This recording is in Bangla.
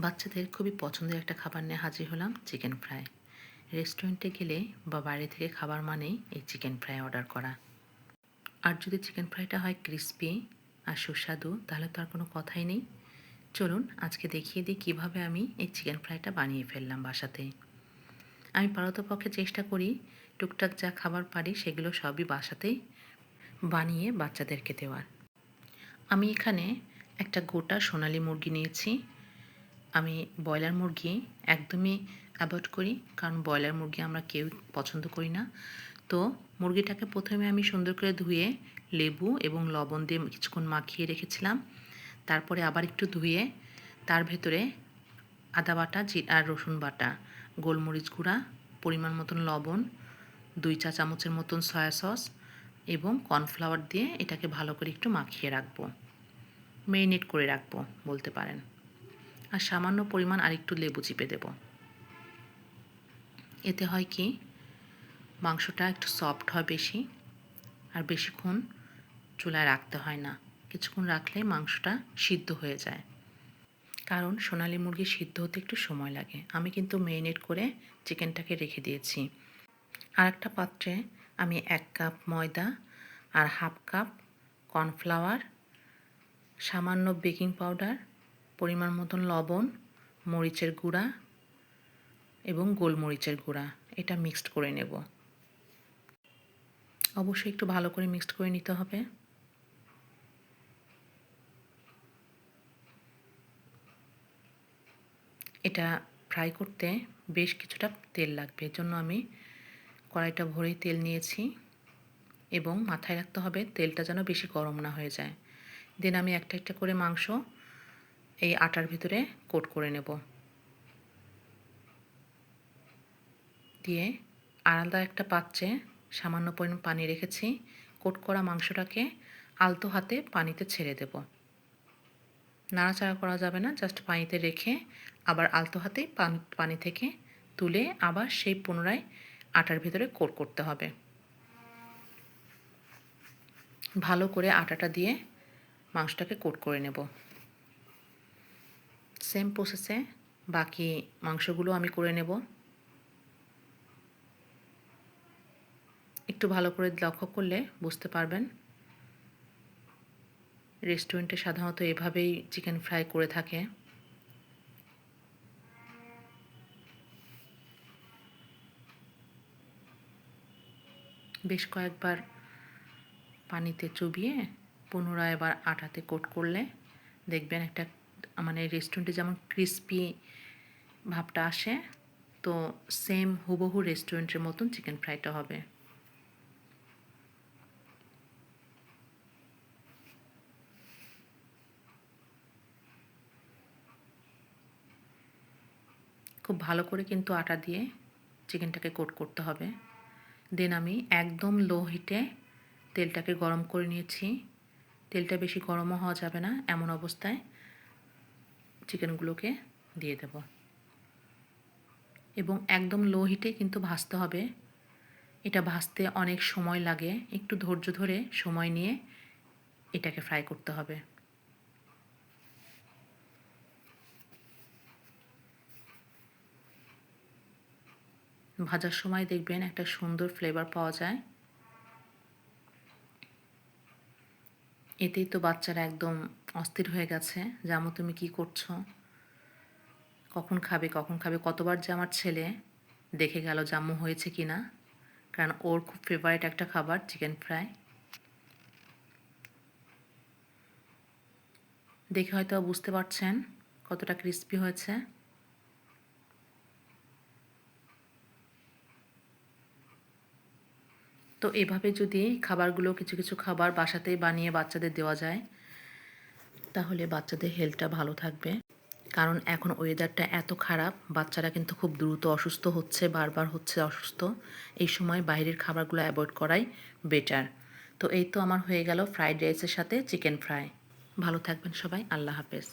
বাচ্চাদের খুবই পছন্দের একটা খাবার নিয়ে হাজির হলাম, চিকেন ফ্রাই। রেস্টুরেন্টে গেলে বা বাইরে থেকে খাবার মানেই এই চিকেন ফ্রাই অর্ডার করা। আর যদি চিকেন ফ্রাইটা হয় ক্রিস্পি আর সুস্বাদু, তাহলে তো আর কোনো কথাই নেই। চলুন আজকে দেখিয়ে দিই কীভাবে আমি এই চিকেন ফ্রাইটা বানিয়ে ফেললাম বাসাতে। আমি পারতপক্ষে চেষ্টা করি টুকটাক যা খাবার পারি সেগুলো সবই বাসাতেই বানিয়ে বাচ্চাদেরকে দেওয়ার। আমি এখানে একটা গোটা সোনালী মুরগি নিয়েছি। আমি ব্রয়লার মুরগি একদমই অ্যাভয়েড করি, কারণ ব্রয়লার মুরগি আমরা কেউ পছন্দ করি না। তো মুরগিটাকে প্রথমে আমি সুন্দর করে ধুয়ে লেবু এবং লবণ দিয়ে কিছুক্ষণ মাখিয়ে রেখেছিলাম। তারপরে আবার একটু ধুয়ে তার ভেতরে আদা বাটা আর রসুন বাটা, গোলমরিচ গুঁড়া, পরিমাণ মতন লবণ, 2 চা চামচের মতন সয়া সস এবং কর্নফ্লাওয়ার দিয়ে এটাকে ভালো করে একটু মাখিয়ে রাখবো, মেরিনেট করে রাখবো বলতে পারেন। আর সামান্য পরিমাণ আরেকটু লেবু চিপে দেব। এতে হয় কি, মাংসটা একটু সফট হয় বেশি, আর বেশিক্ষণ চুলায় রাখতে হয় না। কিছুক্ষণ রাখলে মাংসটা সিদ্ধ হয়ে যায়, কারণ সোনালী মুরগি সিদ্ধ হতে একটু সময় লাগে। আমি কিন্তু মেরিনেট করে চিকেনটাকে রেখে দিয়েছি। আর একটা পাত্রে আমি 1 কাপ ময়দা আর 1/2 কাপ কর্নফ্লাওয়ার, সামান্য বেকিং পাউডার, পরিমাণ মতন লবণ, মরিচের গুঁড়া এবং গোলমরিচের গুঁড়া এটা মিক্সড করে নেব। অবশ্যই একটু ভালো করে মিক্সড করে নিতে হবে। এটা ফ্রাই করতে বেশ কিছুটা তেল লাগবে, এর জন্য আমি কড়াইটা ভরেই তেল নিয়েছি এবং মাথায় রাখতে হবে তেলটা যেন বেশি গরম না হয়ে যায়। দেন আমি একটা একটা করে মাংস এই আটার ভিতরে কোট করে নেব। দিয়ে আলাদা একটা পাত্রে সামান্য পরিমাণ পানি রেখেছি। কোট করা মাংসটাকে আলতো হাতে পানিতে ছেড়ে দেব। নাড়াচাড়া করা যাবে না, জাস্ট পানিতে রেখে আবার আলতো হাতেই পানি থেকে তুলে আবার সেই পুনরায় আটার ভিতরে কোট করতে হবে। ভালো করে আটাটা দিয়ে মাংসটাকে কোট করে নেব। সেম প্রসেসে বাকি মাংসগুলো আমি করে নেব। একটু ভালো করে লক্ষ্য করলে বুঝতে পারবেন, রেস্টুরেন্টে সাধারণত এভাবেই চিকেন ফ্রাই করে থাকে। বেশ কয়েকবার পানিতে চুবিয়ে পুনরায় এবার আটাতে কোট করলে দেখবেন একটা, মানে রেস্টুরেন্টে যেমন ক্রিস্পি ভাবটা আসে, তো সেম হুবহু রেস্টুরেন্টের মতন চিকেন ফ্রাইটা হবে। খুব ভালো করে কিন্তু আটা দিয়ে চিকেনটাকে কোট করতে হবে। দেন আমি একদম লো হিটে তেলটাকে গরম করে নিয়েছি। তেলটা বেশি গরমও হওয়া যাবে না, এমন অবস্থায় চিকেনগুলোকে দিয়ে দেব এবং একদম লো হিটে কিন্তু ভাজতে হবে। এটা ভাজতে অনেক সময় লাগে, একটু ধৈর্য ধরে সময় নিয়ে এটাকে ফ্রাই করতে হবে। ভাজার সময় দেখবেন একটা সুন্দর ফ্লেভার পাওয়া যায়। এতেই তো বাচ্চারা একদম অস্থির হয়ে গেছে যে আম্মু তুমি কী করছো, কখন খাবে কখন খাবে। কতবার যে আমার ছেলে দেখে গেল যে আম্মু হয়েছে কি না, কারণ ওর খুব ফেভারিট একটা খাবার চিকেন ফ্রাই। দেখে হয়তো বুঝতে পারছেন কতটা ক্রিস্পি হয়েছে। তো এভাবে যদি খাবারগুলো কিছু কিছু খাবার বাসাতেই বানিয়ে বাচ্চাদের দেওয়া যায়, তাহলে বাচ্চাদের হেলথটা ভালো থাকবে। কারণ এখন ওয়েদারটা এত খারাপ, বাচ্চারা কিন্তু খুব দ্রুত অসুস্থ হচ্ছে, বারবার হচ্ছে অসুস্থ। এই সময় বাইরের খাবারগুলো অ্যাভয়েড করাই বেটার। তো এই তো আমার হয়ে গেল ফ্রাইড রাইসের সাথে চিকেন ফ্রাই। ভালো থাকবেন সবাই, আল্লাহ হাফেজ।